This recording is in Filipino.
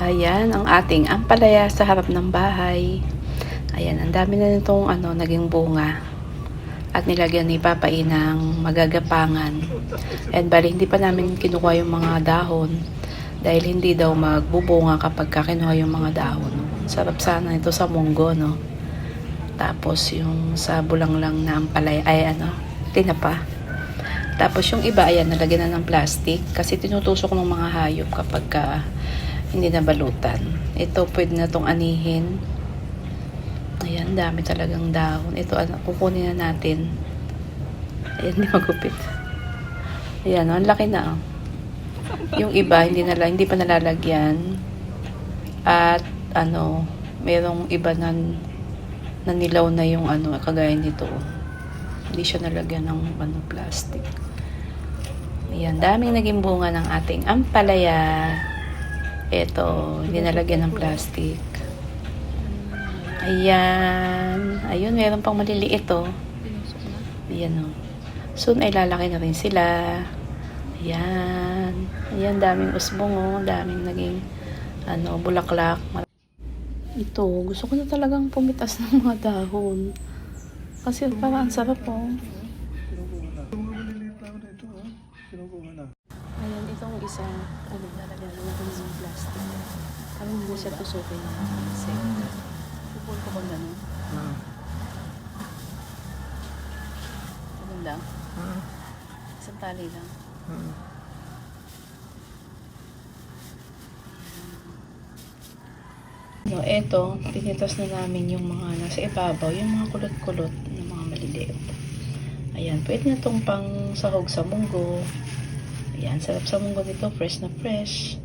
Ayan, ang ating ampalaya sa harap ng bahay. Ayan, ang dami na nitong naging bunga. At nilagyan ni Papa E ng magagapangan. And bali, hindi pa namin kinukuha yung mga dahon. Dahil hindi daw magbubunga kapag kinuha yung mga dahon. Sarap sana ito sa munggo, no? Tapos yung sa bulanglang na ampalaya, ay tinapa. Tapos yung iba, ayan, nalagyan na ng plastic. Kasi tinutusok ng mga hayop kapag hindi na balutan. Ito, pwede na itong anihin. Ayan, dami talagang dahon. Ito, kukunin na natin. Ayan, hindi magupit. Ayan, ang laki na. Yung iba, hindi pa nalalagyan. At, merong iba na nilaw na yung kagaya nito. Hindi siya nalagyan ng plastic. Ayan, daming naging bunga ng ating ampalaya. Ito, hindi nalagyan ng plastic. Ayan. Ayun, meron pang maliliit, oh. Ayan, oh. Soon ay lalaki na rin sila. Ayan. Ayan, daming usbong, oh. Daming naging, bulaklak. Ito, gusto ko na talagang pumitas ng mga dahon. Kasi parang ang sarap, oh. Ayan, itong isa, lalagyan natin ng plastic. Parang hindi siya tusukin ng mga insect. Pupul ko ba gano'n? Ganun lang? Isang tali lang? No, eto, tinitas na namin yung mga nasa ibabaw, yung mga kulot-kulot, yung mga maliliit. Ayan, pwede na itong pang sahog sa munggo. Ayan, sarap sa munggo nito, fresh na fresh.